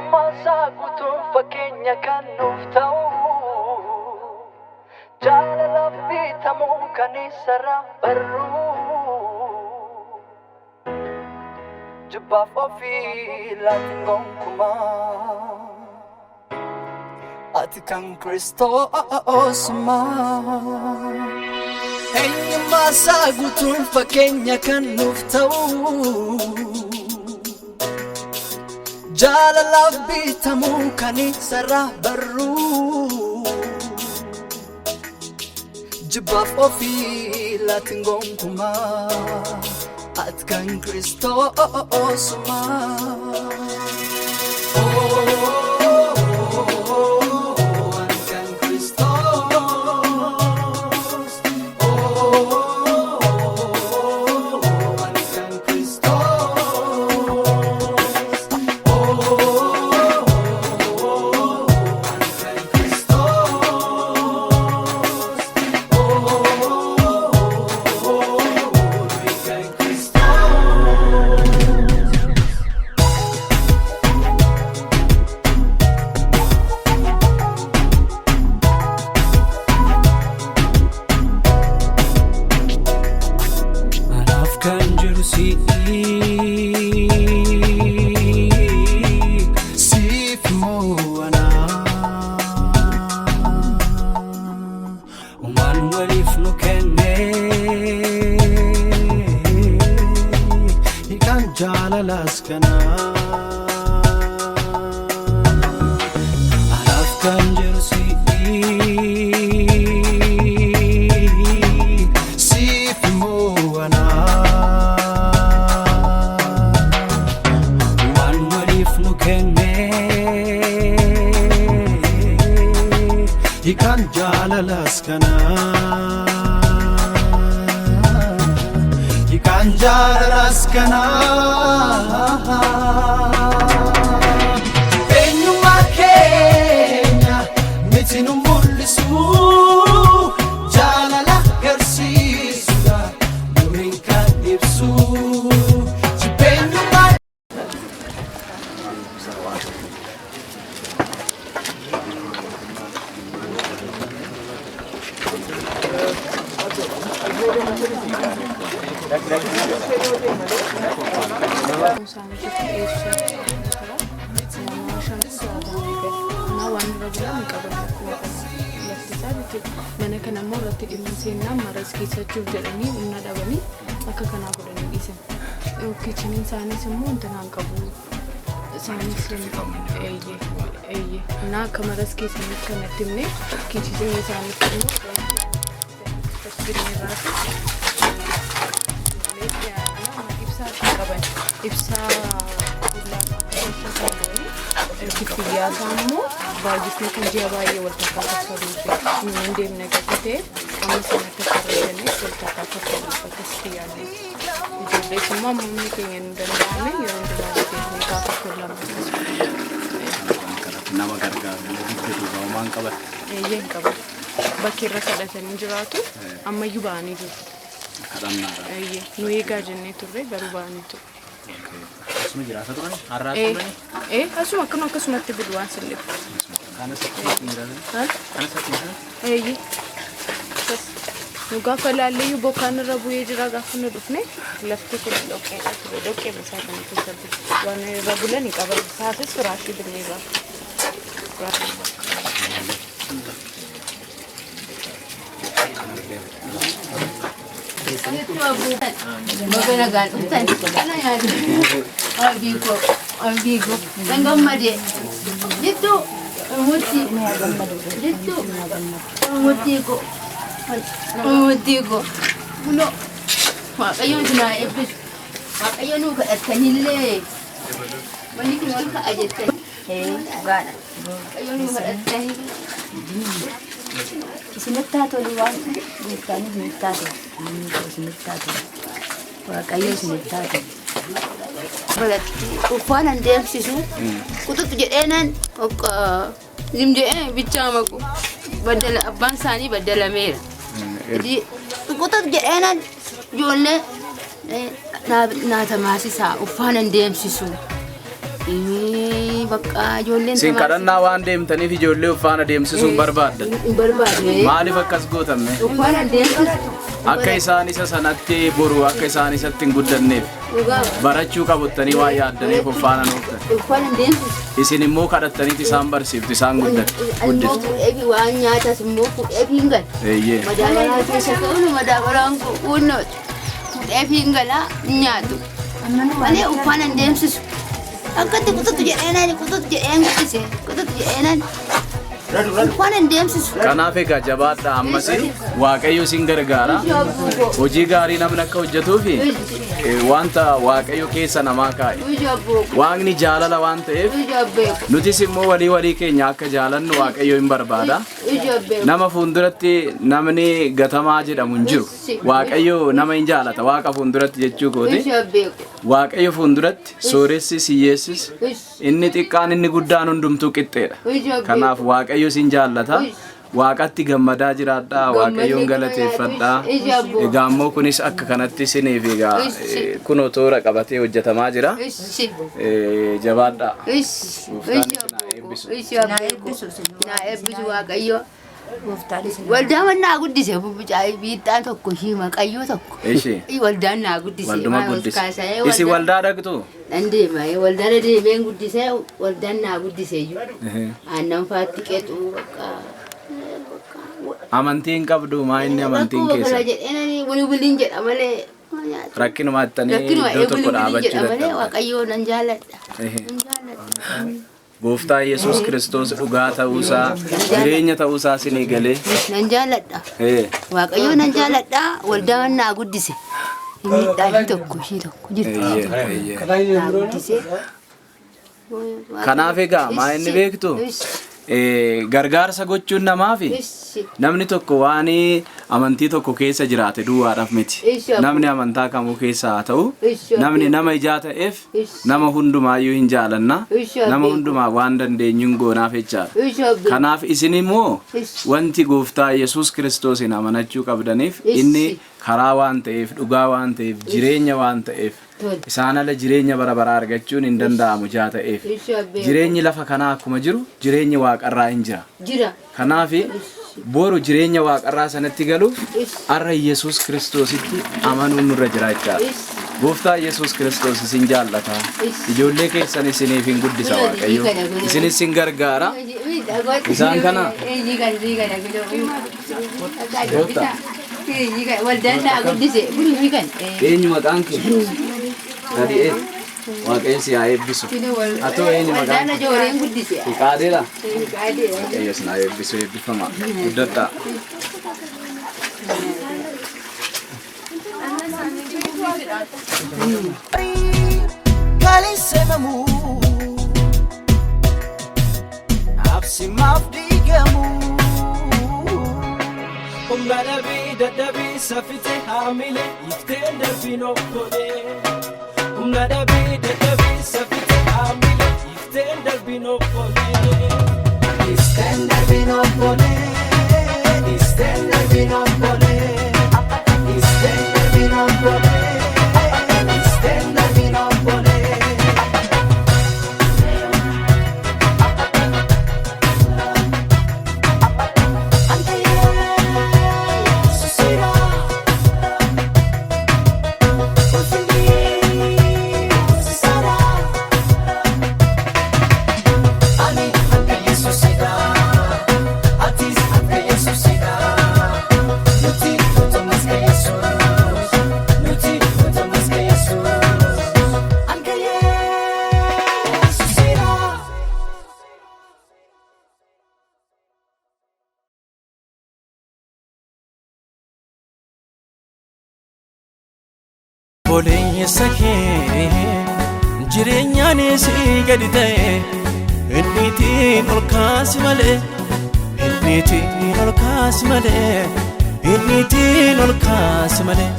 Eenyummaa guutuun fakkeenya kan nuuf ta'u jaalalaaf bitamuu kan isarraa barru jibbaaf ofii laatiin gonkumaa ati kan Kiristoosummaa. Eenyummaa guutuun fakkeenya kan nuuf ta'u jaalalaaf bitamuu kan isarraa barru jibbaaf ofii laatiin gonkumaa ati kan Kiristoosummaa. Mana kana immoo irratti dhimma seenaa maras keessachuuf jedhanii humna dhabanii akka kanaa godhanii dhiisan. Kichiniin isaaniis immoo intanaan qabu. Isaanis eeyyee. Na akka maras keessanii kanatti himne kichisiin isaaniis immoo ibsaa qaban. Ibsaa kifiyyaa isaammoo baay'isni kan ji'a baay'ee wal fakkaatu saduu fi deemna gaggate amma sana akka sararanii wal fakkaatu kifiyyaadha. Ijoolleessummaa mamni keenya nu danda'ame yeroo hundumaa gateetni gaafa kollama nama gargaaru waan qaban eeyyeen qaban bakki irra kadhatanii jiraatu ammayyuu ba'anii jiru. Eeyyee nu eegaa jennee turre garuu ba'anii jiru. Asuma jiraata turan har'aa turan asuma akkasumatti budu waan silleef kana sakkiin eeyyee nu gaafa laalleeyyuu bokkaan irra bu'ee jira gaafa nu dhufne lafti kun dhoqqeedha ture dhoqqee bisaa kana keessatti waan irra bulan qaban isaatis firaashii binnee gaafa Magana gantutan kana ya albigo tangamade dittu muti ko bulo waaqayyo dina ebis waaqayyo nu kadhattanille wani kin walka ajette gana waaqayyo nu kadhattanille Isinittato luwan buttani isinittato isinittato waaqayyo isinittato balatti uffanan deemsisu kututu jedheenan okka zimjee bichaamaku badala abbaan isaanii badalameera idi kututu jedheenan ijoollee naata maasisaa uffanan deemsisu bakka ijoolleen Sin kadhannaa waan deemtaniif ijoollee uffaana deemsisuun barbaaddan. barbaade. Maaliif akkas gootamme? Uffaan deemsisu. Akka isaan isa sanatti boru akka isaan isatti hin guddanneef barachuu qabuttanii waa yaaddaniif uffaana nuuftan. Uffaan deemsisu. Isin immoo kadhattaniit isaan barsiiftu isaan guddiftu. Fuudheefi waan nyaatas immoo fuudheefi hin gala. Eeyyee. Madaabaraa keessa ta'uun madaabaraan kunuunnooti. Fuudheefi hin gala nyaatu. Malee uffaan deemsisu. Akkatti kututu jedheenani kututu jedheen guddise kututu jedheenani. Uffaan deemsisu. Kanaaf egaa jabaadha ammas Waaqayyo isin gargaara. Hojii gaarii namni akka hojjetuufi wanta Waaqayyo keessa namaa kaa'e. Waaqni jaalala waan ta'eef nutis immoo walii keenya akka jaalannu Waaqayyo hin barbaada. Nama fuulduratti namni gatamaa jedhamu hin jiru. Waaqayyo nama hin jaalata Waaqa fuulduratti jechuu kooti. Waaqayyo fuulduratti sooressis hiyyeessis inni xiqqaan inni guddaan hundumtuu qixxeedha. Kanaaf Waaqayyo isin jaallata. Waaqatti gammadaa jiraadha. Waaqayyoon galateeffadha. Egaa immoo kunis akka kanatti isiniif egaa kunoo toora qabatee hojjetamaa jira. Jabaadha. Naa eebbisu Waaqayyo. Waldaan naa guddise biixaan tokko ishii maqayyoo tokko. Waldaan naa guddise. Walduma guddise. Isin waldaa dhaqxu? Dandeema waldaan deemeen guddise waldaan naa guddise iyyuu. Aannan faatti qexuu bakka. Amantiin qabdu maa inni amantiin keessa? Waliin jedha malee. Rakkinuma attanii iddoo tokko dhaabachuu malee Waaqayyoo nan jaalladha. Gooftaa Yesuus Kiristoos dhugaa ta'uusaa jireenya ta'uusaa isinii galee. Nan jaalladha. Waaqayyoo nan jaalladha waldaan naa guddise. Miidhaan tokko ishii tokko jirti. Kanaaf egaa maa inni beektu? Gargaarsa gochuun namaafi namni tokko waan amantii tokko keessa jiraate duwwaadhaaf miti. Namni amantaa kamuu keessa haa ta'u namni nama ijaa ta'eef nama hundumaayyuu hin jaalanna. Nama hundumaa waan dandeenyu hin goonaaf jechaadha. Kanaaf isin immoo wanti Gooftaa Yesuus Kiristoosin amanachuu qabdaniif inni karaa waan ta'eef dhugaa waan ta'eef jireenya waan ta'eef isaan ala jireenya bara baraa argachuun hin danda'amu jaa ta'eef jireenyi lafa kanaa akkuma jiru jireenyi waaqarraa hin jira. Kanaaf boru jireenya waaqarraa sanatti galuuf arra Yesuus Kiristoositti amanuun nurra jira jechaadha. Gooftaa Yesuus Kiristoos isin jaallata. Ijoollee keessan isiniif hin guddisa Waaqayyo. Isinis hin gargaara. Isaan kana. Waldaan naa guddise buli kan. Eenyu maqaan kee? Gadi Waaqayyo si haa eebbisu. Atoo eenyu maqaan? Waldaan ijoolleen guddise. Qaadeedha? Qaadeedha. Waaqayyo si haa eebbisu eebbifama. Guddadhaa. Kalisemamu Absimaf digamu Dadhabii safite haamile ifteen darbiin okkole. Dadhabii safite haamile ifteen darbiin okkole. Ifteen darbiin okkole. Ifteen darbiin okkole. Ifteen darbiin okkole. Ifteen darbiin okkole. Boleessa kee jireenyaanis gadi ta'e innitiin ol kaasi malee innitiin ol kaasi malee innitiin ol kaasi malee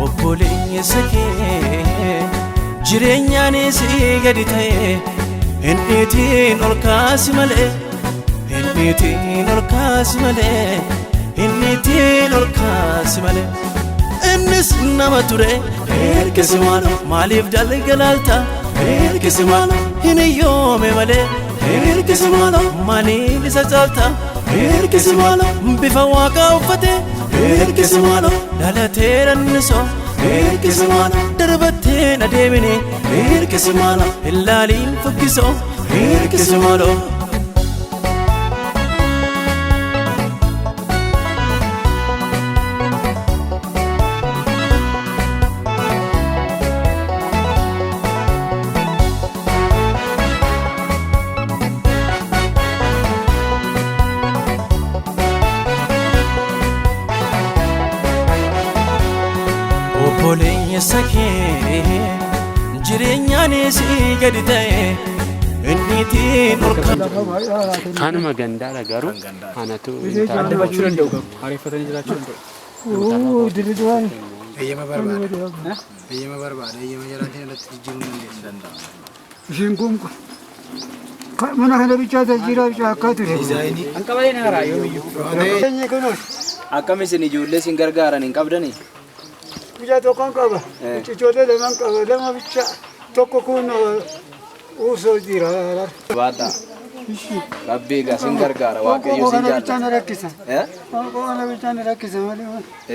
obboleessa kee jireenyaanis gadi ta'e innitiin ol kaasi malee innitiin ol kaasi malee innitiin ol kaasi malee. Innis nama ture erkesi maalo maaliif dalgalalta erkesi maalo. hiniyoome malee erkisi maalo maaliin isa caalta erkisi maalo bifa waaqaa uffate erkisi maalo dhalatee ranniso erkisi maalo darbatteen adeemine erkisi maalo ilaaliin fokkiso erkisi maalo. Obboleessa kee jireenyaanis gadi ta'e innitiin ol kanuma gandaadha garuu kanatu Addabachuu danda'u qabu. Hareeffatanii jiraachuu danda'u. Diriiraan Eeyyama barbaada. Eeyyama barbaada. Eeyyama jiraatiin irratti jijjiiruu danda'a. isheen kun mana kana bichaa tajjiraa caakkaa ture. Akka malee na haraa yoomiyyuu. Akkam isin ijoollee isin gargaaran hin qabdanii? Bichaa tokkoon qaba. Ijoollee lamaan qaba. Lama bichaa tokko kun uusoo jira. Baadhaa. Rabbii egaa isin gargaara waaqayyo isin Kana bichaa jaallata. na rakkisa. Kana bichaa na rakkisa malee.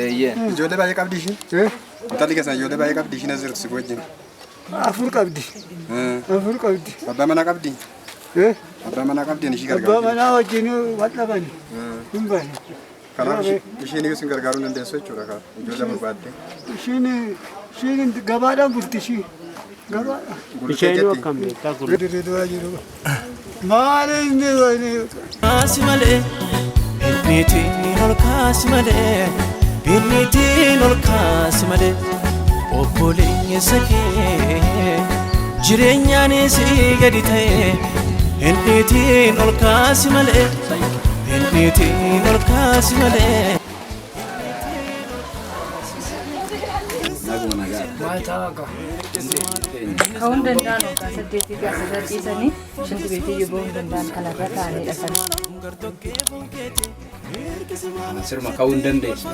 Eeyyee. Ijoollee baay'ee qabdi ishiin. Intalli keessan ijoollee baay'ee qabdi ishiin as jirtu si wajjin. Afur qabdi. Afur qabdi. Abbaa manaa qabdi. Abbaa manaa qabdi ishii Abbaa gargaaru. manaa wajjin wal dhabani. Hin baane. Kanaaf ishiin isin gargaaruu dandeessu jechuudha. Ijoollee barbaadde. Ishiin gabaadhaan bulti ishii. Gabaadhaan. isheen akkam beektaa kun Diriiraa jiru. Maali inni kaasi malee innitiin ol kaasi malee innitiin ol kaasi malee obboleessa kee jireenyaanis gadi ta'e innitiin ol kaasi malee innitiin ol kaasi malee. Ka'uun danda'an yookaan saddeetii fi asirra ciisanii shanti beetii yoo ba'uun danda'an kanarra taa'anii dhaqan. Sirma ka'uu hin dandeessu.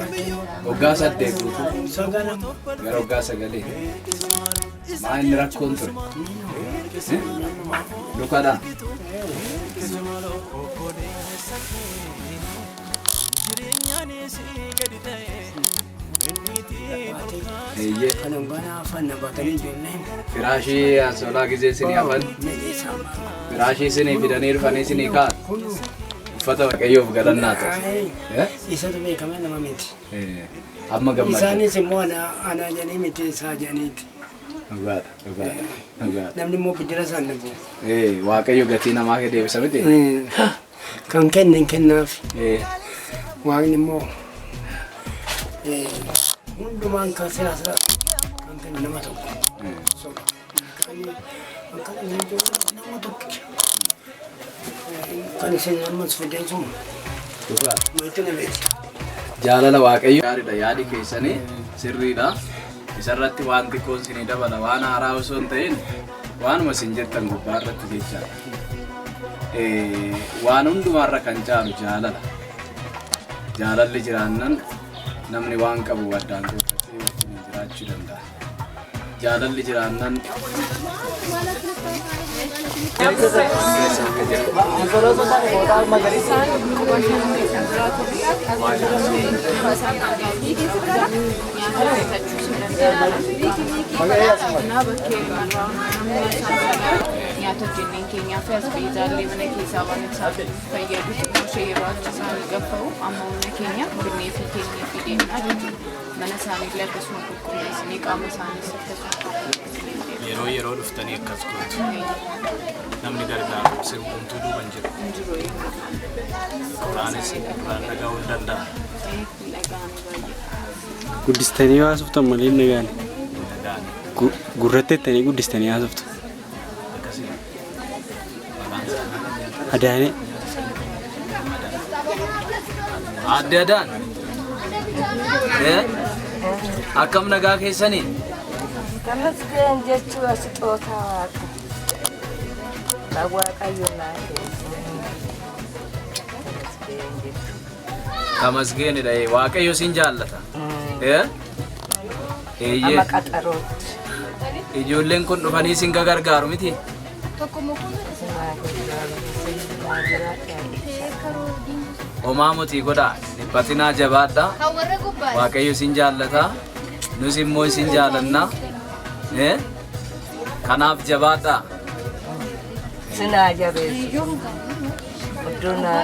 Waggaa 8 guutuu gara waggaa 9. Maa inni rakkoon ture? Lukaadhaan. Eeyyee. Firaashii ansoolaa gisee isinii hafan. Firaashii isinii fidanii dhufanii isinii kaa'an. Uffata waaqayyoof galannaa ta'e. Isatu beekama nama miti. Amma gammadu. Isaanis immoo ana jedhanii miti isaa jedhaniiti. Dhugaadha. Namni immoo biddira isaan dhabu. Waaqayyo gatii namaa deebisa miti. Kan kenne kennaaf. Waaqni immoo hundumaan kan siyaasa kan kenne nama tokko. Nama tokko. Kan isin ammas fidee sun. Maalitti na beekti. Jaalala waaqayyo gaariidha yaadi keessanii sirriidha. Isarratti waan xiqqoon isinii dabala waan haaraa osoo hin ta'in waanuma isin jettan gubbaa irratti jechaadha. Waan hundumaarra kan caalu jaalala. Jaalalli jiraannan namni waan qabu waddaan qooddatee wajjin jiraachuu danda'a. Jaalalli jiraannan nyaata hojjenneen keenyaa fi as beezaallee mana keessaa waan isaaf fayyadu ishee yeroo achi isaanii gaffa'u amma mana keenya binnee fi keenyee fi deemnaa jechuudha. Mana isaaniillee akkasuma qulqulleessinee qaama isaaniis akkasuma yeroo dhuftanii akkas gootu namni gargaaru sirbuuntuu duuban jiru Quraanis Quraan dhaga'uu hin danda'a. Guddistanii haasoftan malee hin dhagaane. Gurratti jettanii guddistanii haasoftu. Adaane. Adde Adaan. Akkam nagaa keessanii? Tamasgeen jechuun as xootaa waaqa. Kan waaqayyo naa Tamasgeenidha. Waaqayyo sin jaallata. Amma qaxarootti. Ijoolleen kun dhufanii sin gargaaru miti? Tokko mukuun Homaa mutii godhaa dhiphatinaa jabaadhaa. Hawwarra gubbaa. Waaqayyo isin jaallata. Nus immoo isin jaallanna. Kanaaf jabaadhaa. Sinaa jabeessu. Oddonaa.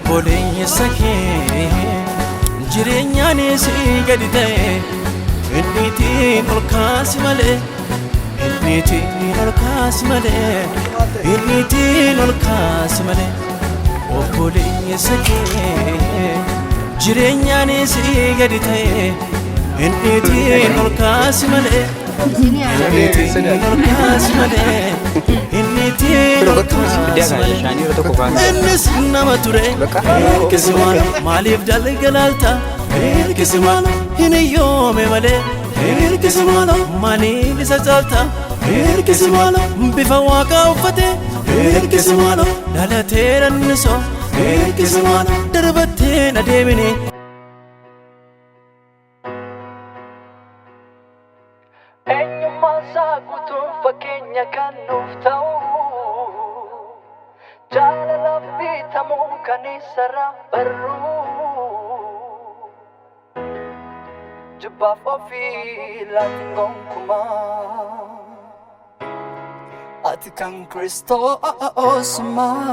Boleeyyeessa kee jireenyaan si gadi ta'e innitiin ol kaasi malee innitiin ol kaasi malee innitiin ol kaasi malee obboleeyyeessa kee jireenyaan si gadi ta'e innitiin ol kaasi malee innitiin ol kaasi malee innitiin ol kaasi malee innis nama ture erkisimaan maaliif dalgalaalta erkisimaan hin yoome malee erkisimaan maaliif isa caalta erkisimaan bifa waaqaa uffate erkisimaan dhalatee ranniso erkisimaan darbattee na deemine. Eenyummaan isaa guutuun fakkeenya kan nuuf ta'u jaalalaaf bitamuu kan isarraa barru jibbaaf ofii laatiin gonkumaa ati kan Kiristoosummaa.